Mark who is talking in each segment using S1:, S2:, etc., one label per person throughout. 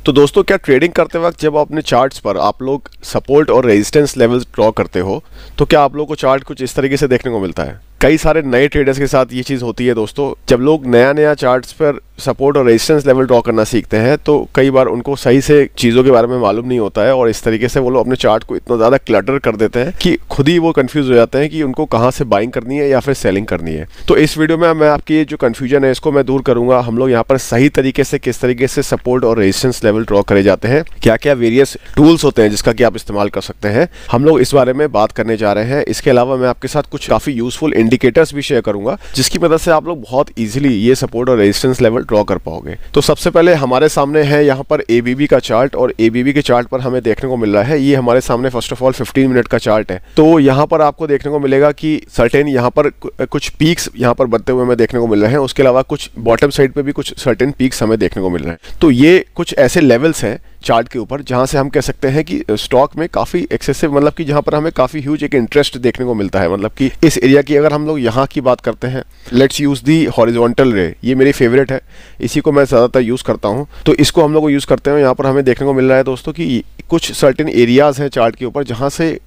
S1: तो दोस्तों, क्या ट्रेडिंग करते वक्त जब अपने चार्ट्स पर आप लोग सपोर्ट और रेजिस्टेंस लेवल्स ड्रॉ करते हो तो क्या आप लोगों को चार्ट कुछ इस तरीके से देखने को मिलता है? कई सारे नए ट्रेडर्स के साथ ये चीज़ होती है दोस्तों। जब लोग नया चार्ट्स पर सपोर्ट और रेजिस्टेंस लेवल ड्रॉ करना सीखते हैं तो कई बार उनको सही से चीज़ों के बारे में मालूम नहीं होता है और इस तरीके से वो लोग अपने चार्ट को इतना ज़्यादा क्लटर कर देते हैं कि खुद ही वो कंफ्यूज हो जाते हैं कि उनको कहाँ से बाइंग करनी है या फिर सेलिंग करनी है। तो इस वीडियो में मैं आपकी जो कन्फ्यूजन है इसको मैं दूर करूँगा। हम लोग यहाँ पर सही तरीके से किस तरीके से सपोर्ट और रेजिस्टेंस लेवल ड्रॉ करे जाते हैं, क्या क्या वेरियस टूल्स होते हैं जिसका कि आप इस्तेमाल कर सकते हैं, हम लोग इस बारे में बात करने जा रहे हैं। इसके अलावा मैं आपके साथ कुछ काफ़ी यूजफुल इंडिकेटर्स भी शेयर करूंगा जिसकी मदद से आप लोग बहुत इजीली ये सपोर्ट और रेजिस्टेंस लेवल ड्रॉ कर पाओगे। तो सबसे पहले हमारे सामने है यहाँ पर एबीबी का चार्ट और एबीबी के चार्ट पर हमें देखने को मिल रहा है, ये हमारे सामने फर्स्ट ऑफ ऑल 15 मिनट का चार्ट है। तो यहाँ पर आपको देखने को मिलेगा कि सर्टेन यहाँ पर कुछ पीक्स यहाँ पर बनते हुए हमें देखने को मिल रहे हैं। उसके अलावा कुछ बॉटम साइड पे भी कुछ सर्टेन पीक्स हमें देखने को मिल रहे हैं। तो ये कुछ ऐसे लेवल्स हैं चार्ट के ऊपर जहां से हम कह सकते हैं कि स्टॉक में काफ़ी एक्सेसिव, मतलब कि जहां पर हमें काफ़ी ह्यूज एक इंटरेस्ट देखने को मिलता है। मतलब कि इस एरिया की अगर हम लोग यहाँ की बात करते हैं, लेट्स यूज़ दी हॉरिजॉन्टल रे, ये मेरी फेवरेट है, इसी को मैं ज़्यादातर यूज़ करता हूँ। तो इसको हम लोग को यूज़ करते हैं। यहाँ पर हमें देखने को मिल रहा है दोस्तों कि कुछ सर्टेन एरियाज़ हैं चार्ट के ऊपर जहाँ से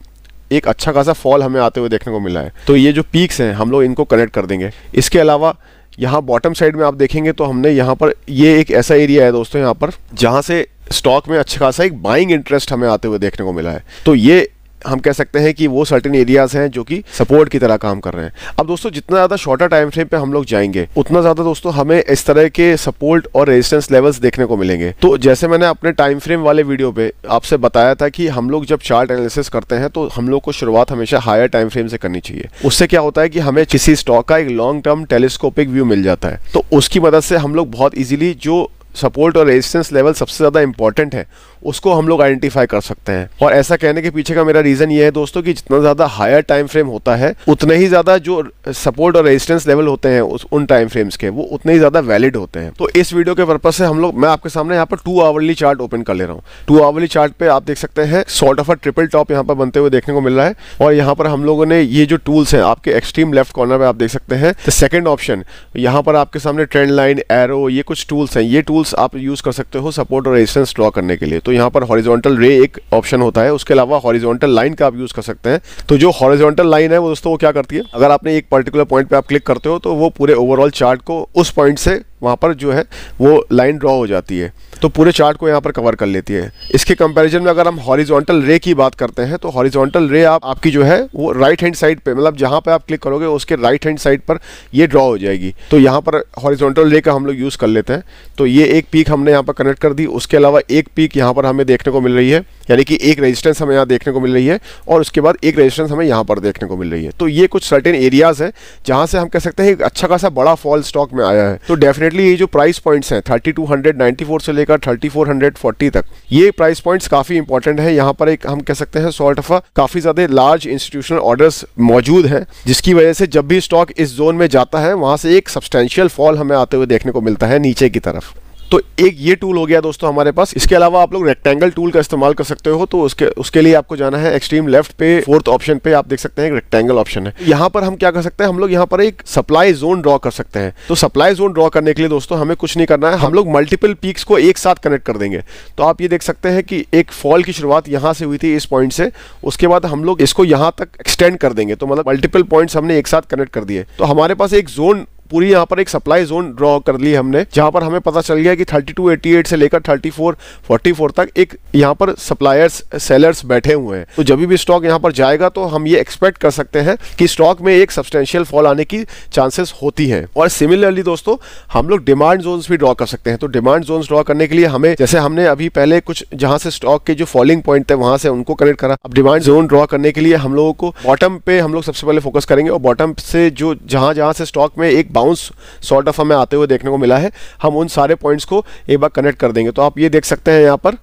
S1: एक अच्छा खासा फॉल हमें आते हुए देखने को मिला है। तो ये जो पीक्स हैं हम लोग इनको कनेक्ट कर देंगे। इसके अलावा यहाँ बॉटम साइड में आप देखेंगे तो हमने यहाँ पर ये एक ऐसा एरिया है दोस्तों यहाँ पर जहाँ से स्टॉक में अच्छा खासा एक बाइंग इंटरेस्ट हमें आते हुए देखने को मिला है। तो ये हम कह सकते हैं कि वो सर्टेन एरियाज हैं जो कि सपोर्ट की तरह काम कर रहे हैं। अब दोस्तों, जितना ज़्यादा शॉर्टर टाइम फ्रेम पे हम लोग जाएंगे उतना ज़्यादा दोस्तों हमें इस तरह के सपोर्ट और रेजिस्टेंस लेवल्स देखने को मिलेंगे। तो जैसे मैंने अपने टाइम फ्रेम वाले वीडियो पे आपसे बताया था कि हम लोग जब चार्ट एनालिसिस करते हैं तो हम लोग को शुरुआत हमेशा हायर टाइम फ्रेम से करनी चाहिए। उससे क्या होता है कि हमें किसी स्टॉक का एक लॉन्ग टर्म टेलीस्कोपिक व्यू मिल जाता है। तो उसकी मदद से हम लोग बहुत ईजिली जो सपोर्ट और रेजिस्टेंस लेवल सबसे ज़्यादा इंपॉर्टेंट है उसको हम लोग आइडेंटिफाई कर सकते हैं। और ऐसा कहने के पीछे का मेरा रीज़न ये है दोस्तों कि जितना ज़्यादा हायर टाइम फ्रेम होता है उतने ही ज़्यादा जो सपोर्ट और रेजिस्टेंस लेवल होते हैं उन टाइम फ्रेम्स के वो उतने ही ज़्यादा वैलिड होते हैं। तो इस वीडियो के पर्पज से मैं आपके सामने यहाँ पर 2 आवरली चार्ट ओपन कर ले रहा हूँ। 2 आवरली चार्ट पे आप देख सकते हैं sort of a triple top यहाँ पर बनते हुए देखने को मिल रहा है। और यहाँ पर हम लोगों ने ये जो टूल्स हैं आपके एक्सट्रीम लेफ्ट कॉर्नर पर आप देख सकते हैं द सेकेंड ऑप्शन, यहाँ पर आपके सामने ट्रेंड लाइन, एरो, ये कुछ टूल्स हैं। ये टूल्स आप यूज़ कर सकते हो सपोर्ट और रेजिस्टेंस ड्रॉ करने के लिए। तो यहाँ पर हॉरिजॉन्टल रे एक ऑप्शन होता है, उसके अलावा हॉरिजॉन्टल लाइन का आप यूज कर सकते हैं। तो जो हॉरिजॉन्टल लाइन है वो दोस्तों वो क्या करती है, अगर आपने एक पर्टिकुलर पॉइंट पे आप क्लिक करते हो तो वो पूरे ओवरऑल चार्ट को उस पॉइंट से वहाँ पर जो है वो लाइन ड्रॉ हो जाती है, तो पूरे चार्ट को यहाँ पर कवर कर लेती है। इसके कंपैरिजन में अगर हम हॉरिजॉन्टल रे की बात करते हैं तो हॉरिजॉन्टल रे आपकी जो है वो राइट हैंड साइड पे, मतलब जहाँ पे आप क्लिक करोगे उसके राइट हैंड साइड पर ये ड्रॉ हो जाएगी। तो यहाँ पर हॉरिजॉन्टल रे का हम लोग यूज़ कर लेते हैं। तो ये एक पीक हमने यहाँ पर कनेक्ट कर दी, उसके अलावा एक पीक यहाँ पर हमें देखने को मिल रही है, यानी कि एक रेजिस्टेंस हमें यहाँ देखने को मिल रही है और उसके बाद एक रेजिस्टेंस हमें यहाँ पर देखने को मिल रही है। तो ये कुछ सर्टेन एरियाज हैं जहाँ से हम कह सकते हैं एक अच्छा खासा बड़ा फॉल स्टॉक में आया है। तो डेफिनेटली ये जो प्राइस पॉइंट्स हैं 3294 से लेकर 3440 तक, ये प्राइस पॉइंट्स काफी इंपॉर्टेंट है। यहाँ पर एक हम कह सकते हैं सॉर्ट ऑफ काफी ज्यादा लार्ज इंस्टीट्यूशनल ऑर्डर्स मौजूद हैं जिसकी वजह से जब भी स्टॉक इस जोन में जाता है वहां से एक सब्सटेंशियल फॉल हमें आते हुए देखने को मिलता है नीचे की तरफ। तो एक ये टूल हो गया दोस्तों हमारे पास। इसके अलावा आप लोग रेक्टेंगल टूल का इस्तेमाल कर सकते हो। तो उसके लिए आपको जाना है एक्सट्रीम लेफ्ट पे, 4th ऑप्शन पे आप देख सकते हैं रेक्टेंगल ऑप्शन है। यहाँ पर हम क्या कर सकते हैं, हम लोग यहाँ पर एक सप्लाई जोन ड्रॉ कर सकते हैं। तो सप्लाई जोन ड्रॉ करने के लिए दोस्तों हमें कुछ नहीं करना है, हम लोग मल्टीपल पीक्स को एक साथ कनेक्ट कर देंगे। तो आप ये देख सकते हैं कि एक फॉल की शुरुआत यहाँ से हुई थी इस पॉइंट से, उसके बाद हम लोग इसको यहाँ तक एक्सटेंड कर देंगे। तो मतलब मल्टीपल पॉइंट्स हमने एक साथ कनेक्ट कर दिए। तो हमारे पास एक जोन पूरी यहाँ पर एक सप्लाई जोन ड्रॉ कर ली हमने, जहाँ पर हमें पता चल गया कि 3288 से लेकर 3444 तक एक यहाँ पर सप्लायर्स सेलर्स बैठे हुए हैं। तो जब भी स्टॉक यहाँ पर जाएगा तो हम ये एक्सपेक्ट कर सकते हैं कि स्टॉक में एक सब्सटेंशियल फॉल आने की चांसेस होती हैं। और सिमिलरली दोस्तों हम लोग डिमांड जोन्स भी ड्रॉ कर सकते हैं। तो डिमांड जोन्स ड्रॉ करने के लिए हमें, जैसे हमने अभी पहले कुछ जहाँ से स्टॉक के जो फॉलिंग पॉइंट थे वहां से उनको कनेक्ट करा, अब डिमांड जोन ड्रॉ करने के लिए हम लोगों को बॉटम पे हम लोग सबसे पहले फोकस करेंगे और बॉटम से जो जहाँ से स्टॉक में एक बाउंस सॉर्ट ऑफ हमें आते हुए देखने को मिला है, हम उन सारे पॉइंट्स को एक बार कनेक्ट कर देंगे। तो आप ये देख सकते हैं यहाँ पर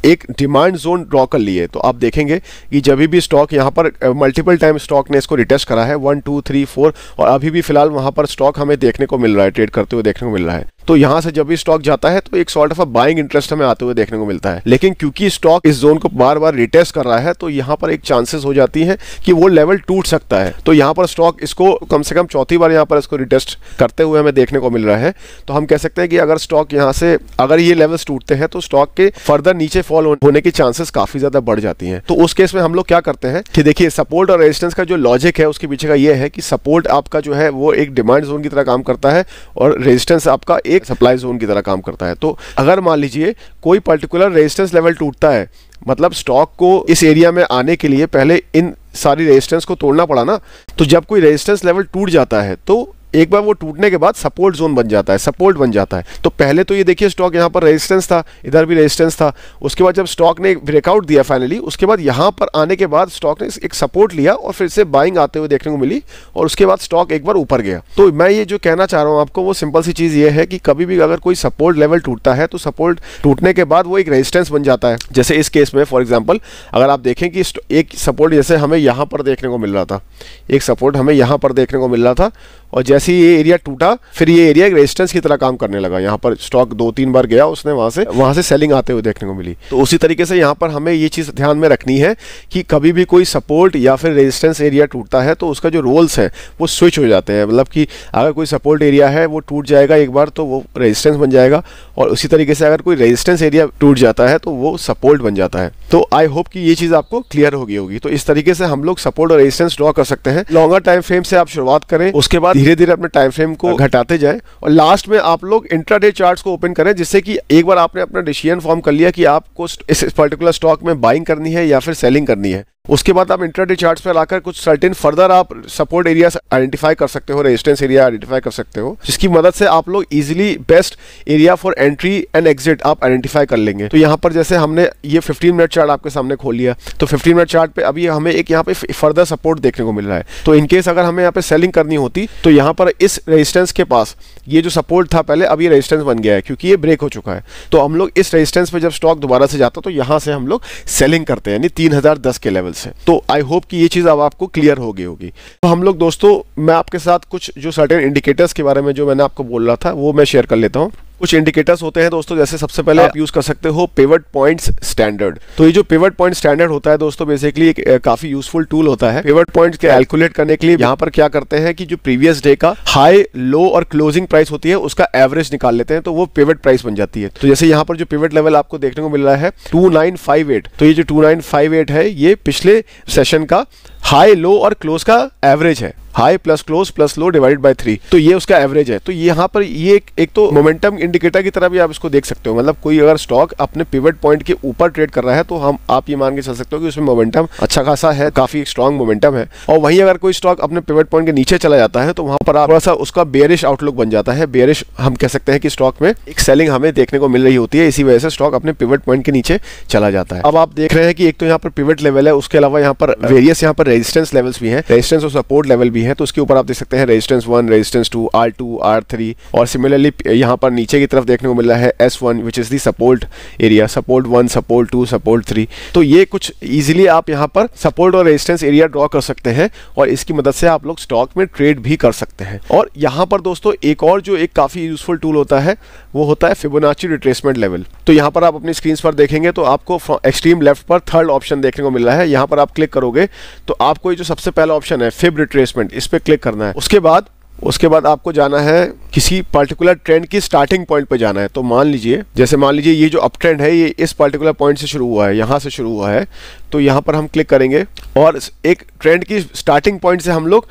S1: एक डिमांड जोन ड्रॉ कर लिए। तो आप देखेंगे कि जब भी स्टॉक यहाँ पर मल्टीपल टाइम स्टॉक ने इसको रिटेस्ट करा है 1 2 3 4 और अभी भी फिलहाल वहाँ पर स्टॉक हमें देखने को मिल रहा है, ट्रेड करते हुए देखने को मिल रहा है। तो यहाँ से जब भी स्टॉक जाता है तो एक sort of a buying interest हमें आते हुए देखने को मिलता है। लेकिन क्योंकि स्टॉक इस जोन को बार बार रिटेस्ट कर रहा है तो यहाँ पर एक चांसेस हो जाती है कि वो लेवल टूट सकता है। तो यहाँ पर स्टॉक इसको कम से कम चौथी बार यहाँ पर इसको रिटेस्ट करते हुए हमें देखने को मिल रहा है। तो हम कह सकते हैं कि अगर स्टॉक यहाँ से अगर ये लेवल्स टूटते हैं तो स्टॉक के फर्दर नीचे फॉल होने की चांसेस काफी ज्यादा बढ़ जाती हैं। तो उस केस में हम लोग क्या करते हैं कि देखिए सपोर्ट और रेजिस्टेंस का जो लॉजिक है उसके पीछे का ये है कि सपोर्ट आपका जो है वो एक डिमांड जोन की तरह काम करता है और रेजिस्टेंस आपका एक सप्लाई जोन की तरह काम करता है। तो अगर मान लीजिए कोई पर्टिकुलर रेजिस्टेंस लेवल टूटता है, मतलब स्टॉक को इस एरिया में आने के लिए पहले इन सारी रेजिस्टेंस को तोड़ना पड़ा ना, तो जब कोई रेजिस्टेंस लेवल टूट जाता है तो एक बार वो टूटने के बाद सपोर्ट जोन बन जाता है, सपोर्ट बन जाता है। तो पहले तो ये देखिए स्टॉक यहाँ पर रेजिस्टेंस था, इधर भी रेजिस्टेंस था, उसके बाद जब स्टॉक ने ब्रेकआउट दिया फाइनली, उसके बाद यहाँ पर आने के बाद स्टॉक ने एक सपोर्ट लिया और फिर से बाइंग आते हुए देखने को मिली और उसके बाद स्टॉक एक बार ऊपर गया। तो मैं ये जो कहना चाह रहा हूँ आपको वो सिंपल सी चीज़ ये है कि कभी भी अगर कोई सपोर्ट लेवल टूटता है तो सपोर्ट टूटने के बाद वो एक रेजिस्टेंस बन जाता है। जैसे इस केस में फॉर एग्जाम्पल अगर आप देखें कि एक सपोर्ट जैसे हमें यहाँ पर देखने को मिल रहा था, एक सपोर्ट हमें यहाँ पर देखने को मिल रहा था और जैसे ये एरिया टूटा फिर ये एरिया एक रेजिस्टेंस की तरह काम करने लगा। यहाँ पर स्टॉक 2-3 बार गया, उसने वहां से सेलिंग आते हुए देखने को मिली। तो उसी तरीके से यहाँ पर हमें ये चीज़ ध्यान में रखनी है कि कभी भी कोई सपोर्ट या फिर रेजिस्टेंस एरिया टूटता है तो उसका जो रोल्स है वो स्विच हो जाते हैं। मतलब कि अगर कोई सपोर्ट एरिया है वो टूट जाएगा एक बार तो वो रेजिस्टेंस बन जाएगा और उसी तरीके से अगर कोई रेजिस्टेंस एरिया टूट जाता है तो वो सपोर्ट बन जाता है। तो आई होप कि ये चीज़ आपको क्लियर हो गई होगी। तो इस तरीके से हम लोग सपोर्ट और रेजिस्टेंस ड्रॉ कर सकते हैं। लॉन्गर टाइम फ्रेम से आप शुरुआत करें, उसके बाद धीरे धीरे अपने टाइम फ्रेम को घटाते जाएं और लास्ट में आप लोग इंट्राडे चार्ट्स को ओपन करें, जिससे कि एक बार आपने अपना डिसीजन फॉर्म कर लिया कि आपको इस पर्टिकुलर स्टॉक में बाइंग करनी है या फिर सेलिंग करनी है। उसके बाद आप इंट्राडे चार्ट्स पर लाकर कुछ सर्टेन फर्दर आप सपोर्ट एरिया आइडेंटिफाई कर सकते हो, रेजिस्टेंस एरिया आइडेंटिफाई कर सकते हो, जिसकी मदद से आप लोग easily best area for entry and exit आप आइडेंटिफाई कर लेंगे। तो यहाँ पर जैसे हमने ये 15 मिनट चार्ट आपके सामने खोल लिया, तो 15 मिनट चार्ट पे अभी हमें एक यहाँ पे फर्दर सपोर्ट देखने को मिल रहा है। तो इनकेस अगर हमें यहाँ पे सेलिंग करनी होती तो यहाँ पर इस रेजिस्टेंस के पास ये जो सपोर्ट था पहले, अब ये रेजिस्टेंस बन गया है क्योंकि ये ब्रेक हो चुका है। तो हम लोग इस रेजिस्टेंस पे जब स्टॉक दोबारा से जाता तो यहाँ से हम लोग सेलिंग करते हैं, यानी 3010 के लेवल से। तो आई होप कि ये चीज़ अब आपको क्लियर हो गई होगी। तो हम लोग दोस्तों, मैं आपके साथ कुछ जो सर्टेन इंडिकेटर्स के बारे में जो मैंने आपको बोल रहा था वो मैं शेयर कर लेता हूँ। कुछ इंडिकेटर्स होते हैं दोस्तों, जैसे सबसे पहले आप यूज कर सकते हो पिवट पॉइंट्स स्टैंडर्ड। तो ये जो पिवट पॉइंट स्टैंडर्ड होता है दोस्तों, बेसिकली एक काफी यूजफुल टूल होता है। पिवट पॉइंट्स के कैलकुलेट करने के लिए यहाँ पर क्या करते हैं कि जो प्रीवियस डे का हाई, लो और क्लोजिंग प्राइस होती है उसका एवरेज निकाल लेते हैं, तो वो पिवट प्राइस बन जाती है। तो जैसे यहाँ पर जो पिवट लेवल आपको देखने को मिल रहा है 2958, तो ये जो 2958 है ये पिछले सेशन का हाई, लो और क्लोज का एवरेज है। High plus close plus low divided by 3, तो ये उसका एवरेज है। तो यहाँ पर ये एक तो मोमेंटम इंडिकेटर की तरह भी आप इसको देख सकते हो। मतलब कोई अगर स्टॉक अपने पिवट पॉइंट के ऊपर ट्रेड कर रहा है तो आप ये मान के चल सकते हो कि उसमें मोमेंटम अच्छा खासा है, काफी स्ट्रॉन्ग मोमेंटम है। और वहीं अगर कोई स्टॉक अपने पिवट पॉइंट के नीचे चला जाता है तो वहां पर थोड़ा सा उसका बेयरिश आउटलुक बन जाता है। बेयरिश हम कह सकते हैं कि स्टॉक में एक सेलिंग हमें देखने को मिल रही होती है, इसी वजह से स्टॉक अपने पिवट पॉइंट के नीचे चला जाता है। अब आप देख रहे हैं कि एक तो यहाँ पर पिवट लेवल है, उसके अलावा यहाँ पर वेरियस यहाँ पर रेजिस्टेंस लेवल्स भी हैं, रेजिस्टेंस और सपोर्ट लेवल भी है। तो उसके ऊपर आप देख सकते हैं रेजिस्टेंस 1, रेजिस्टेंस 2, R2, R3 और सिमिलरली यहाँ पर नीचे की तरफ देखने को मिल रहा है S1 which is the support area, support 1, support 2, support 3। तो ये कुछ इजीली आप यहाँ पर सपोर्ट और रेजिस्टेंस एरिया ड्रॉ कर सकते हैं और इसकी मदद से आप लोग स्टॉक में ट्रेड भी कर सकते हैं। और यहाँ पर दोस्तों एक और जो एक काफी यूजफुल टूल होता है वो होता है फिबोनाची रिट्रेसमेंट लेवल। तो यहाँ पर आप अपनी स्क्रीन पर देखेंगे तो आपको एक्सट्रीम लेफ्ट पर थर्ड ऑप्शन देखने को मिल रहा है। यहाँ पर आप क्लिक करोगे तो आपको ये जो सबसे पहला ऑप्शन है फिब रिट्रेसमेंट, इस पे क्लिक करना है। उसके बाद आपको जाना है किसी पर्टिकुलर ट्रेंड की स्टार्टिंग पॉइंट पे जाना है। तो मान लीजिए ये जो अप ट्रेंड है ये इस पर्टिकुलर पॉइंट से शुरू हुआ है, यहाँ से शुरू हुआ है। तो यहाँ पर हम क्लिक करेंगे और एक ट्रेंड की स्टार्टिंग पॉइंट से हम लोग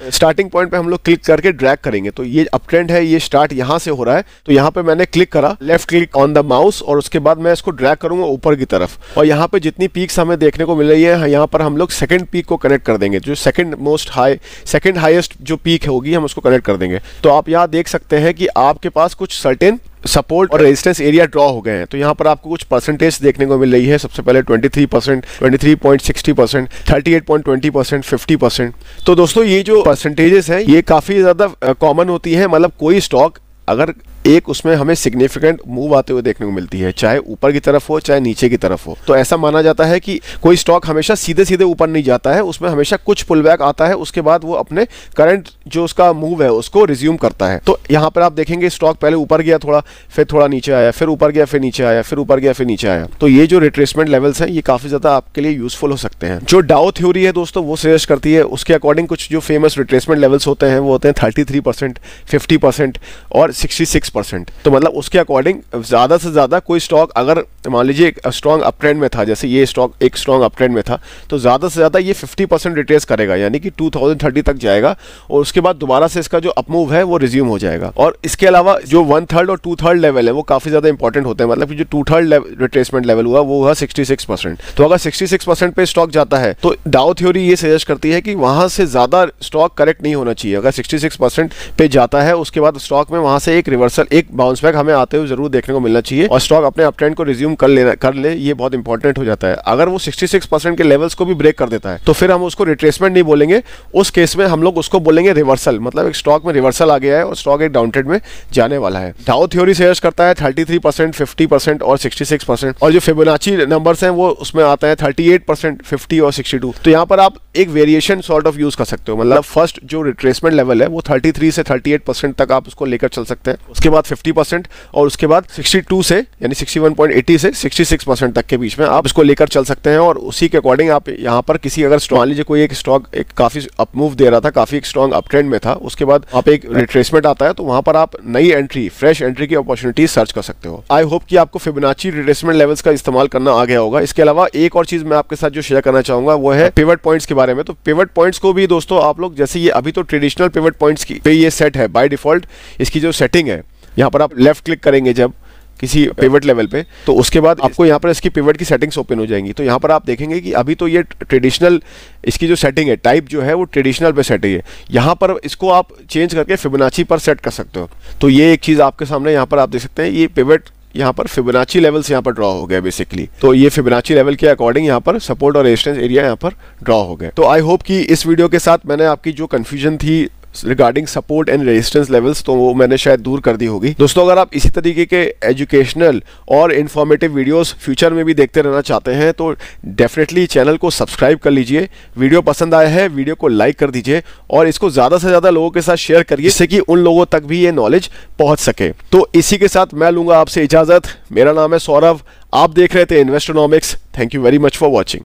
S1: क्लिक करके ड्रैग करेंगे। तो ये अप ट्रेंड है, ये स्टार्ट यहाँ से हो रहा है। तो यहाँ पे मैंने क्लिक करा, left click on the mouse और उसके बाद मैं इसको ड्रैग करूंगा ऊपर की तरफ। और यहाँ पे जितनी पीक्स हमें देखने को मिल रही है, यहाँ पर हम लोग सेकंड पीक को कनेक्ट कर देंगे। जो सेकंड हाईएस्ट जो पीक होगी हम उसको कनेक्ट कर देंगे। तो आप यहाँ देख सकते हैं कि आपके पास कुछ सर्टेन सपोर्ट और रेजिस्टेंस एरिया ड्रॉ हो गए हैं। तो यहाँ पर आपको कुछ परसेंटेज देखने को मिल रही है। सबसे पहले 23%, 23.60%, 38.20%, 50%। तो दोस्तों ये जो परसेंटेजेस हैं ये काफ़ी ज़्यादा कॉमन होती है। मतलब कोई स्टॉक अगर एक उसमें हमें सिग्निफिकेंट मूव आते हुए देखने को मिलती है, चाहे ऊपर की तरफ हो चाहे नीचे की तरफ हो। तो ऐसा माना जाता है कि कोई स्टॉक हमेशा सीधे सीधे ऊपर नहीं जाता है, उसमें हमेशा कुछ पुल बैक आता है, उसके बाद वो अपने करंट जो उसका मूव है उसको रिज्यूम करता है। तो यहाँ पर आप देखेंगे स्टॉक पहले ऊपर गया थोड़ा, फिर थोड़ा नीचे आया, फिर ऊपर गया, फिर नीचे आया, फिर ऊपर गया, फिर नीचे आया। तो ये जो रिट्रेसमेंट लेवल्स हैं ये काफी ज्यादा आपके लिए यूजफुल हो सकते हैं। जो डाउ थ्योरी है दोस्तों वो सजेस्ट करती है, उसके अकॉर्डिंग कुछ जो फेमस रिट्रेसमेंट लेवल्स होते हैं वो होते हैं 33%, 50% और 66%। तो मतलब उसके अकॉर्डिंग ज्यादा से ज्यादा कोई स्टॉक अगर मान लीजिए एक स्ट्रॉन्ग अप ट्रेंड में था, जैसे ये स्टॉक एक स्ट्रॉन्ग अप ट्रेंड में था, तो ज्यादा से ज्यादा ये 50% रिट्रेस करेगा, यानी कि 2030 तक जाएगा और उसके बाद दोबारा से इसका जो अपमूव है वो रिज्यूम हो जाएगा। और इसके अलावा जो 1/3 और 2/3 लेवल है वो काफी ज्यादा इंपॉर्टेंट होते हैं। मतलब कि जो 2/3 रिट्रेसमेंट लेवल हुआ वो हुआ 66%। तो अगर 66% पे स्टॉक जाता है तो डाउ थ्योरी ये सजेस्ट करती है कि वहां से ज्यादा स्टॉक करेक्ट नहीं होना चाहिए। अगर 66% पे जाता है उसके बाद स्टॉक में वहां से एक रिवर्सल, एक बाउंस बैक हमें आते हुए जरूर देखने को मिलना चाहिए और स्टॉक अपने अप ट्रेंड को रिज्यूम कर ले, ये बहुत इंपॉर्टेंट हो जाता है। अगर वो 66% के लेवल्स को भी ब्रेक कर देता है तो फिर हम उसको रिट्रेसमेंट नहीं बोलेंगे, उस केस में हम लोग उसको बोलेंगे रिवर्सल। मतलब एक स्टॉक में रिवर्सल आ गया है और स्टॉक एक डाउन ट्रेंड में जाने वाला है। डाउ थ्योरी सजेस्ट करता है 33%, 50% और 66%। और जो फिबोनाची नंबर्स हैं वो उसमें आता है 38%, 50 और 62। तो यहाँ पर आप एक वेरिएशन सॉर्ट ऑफ यूज कर सकते हो। मतलब फर्स्ट जो रिट्रेसमेंट लेवल है वो 33 से 38% तक आप उसको लेकर चल सकते हैं, उसके बाद 50% और उसके बाद 62 से यानी 61.80 से 66% तक के बीच में आप इसको लेकर चल सकते हैं। और उसी के अकॉर्डिंग आप यहाँ पर किसी अगर मान लीजिए कोई एक स्टॉक एक काफी अपमूव दे रहा था, काफी एक स्ट्रॉन्ग अप ट्रेंड में था, उसके बाद आप एक रिट्रेसमेंट आता है तो वहां पर आप नई एंट्री, फ्रेश एंट्री की अपॉर्चुनिटी सर्च कर सकते हो। आई होप कि आपको फिबोनाची रिट्रेसमेंट लेवल्स का इस्तेमाल करना आ गया होगा। इसके अलावा एक और चीज मैं आपके साथ जो शेयर करना चाहूंगा वो है पिवट पॉइंट्स के बारे में। तो पिवट पॉइंट्स को भी दोस्तों आप लोग, जैसे ये अभी तो ट्रेडिशनल पिवट पॉइंट्स की पे ये सेट है बाय डिफॉल्ट, इसकी जो सेटिंग है यहाँ पर आप लेफ्ट क्लिक करेंगे जब किसी पिवट लेवल पे, तो उसके बाद आपको यहाँ पर इसकी पिवट की सेटिंग्स ओपन हो जाएंगी। तो यहाँ पर आप देखेंगे कि अभी तो ये ट्रेडिशनल, इसकी जो सेटिंग है टाइप जो है वो ट्रेडिशनल पे सेट है। यहाँ पर इसको आप चेंज करके फिबोनाची पर सेट कर सकते हो। तो ये एक चीज़ आपके सामने यहाँ पर आप देख सकते हैं, ये पिवट यहाँ पर फिबोनाची लेवल से यहाँ पर ड्रॉ हो गया बेसिकली। तो ये फिबोनाची लेवल के अकॉर्डिंग यहाँ पर सपोर्ट और रेजिस्टेंस एरिया यहाँ पर ड्रॉ हो गए। तो आई होप कि इस वीडियो के साथ मैंने आपकी जो कंफ्यूजन थी regarding support and resistance levels तो वो मैंने शायद दूर कर दी होगी। दोस्तों अगर आप इसी तरीके के एजुकेशनल और इन्फॉर्मेटिव वीडियोस फ्यूचर में भी देखते रहना चाहते हैं तो डेफिनेटली चैनल को सब्सक्राइब कर लीजिए। वीडियो पसंद आया है वीडियो को लाइक कर दीजिए और इसको ज़्यादा से ज़्यादा लोगों के साथ शेयर करिए जिससे कि उन लोगों तक भी ये नॉलेज पहुँच सके। तो इसी के साथ मैं लूँगा आपसे इजाज़त। मेरा नाम है सौरभ, आप देख रहे थे Investonomics. Thank you very much for watching.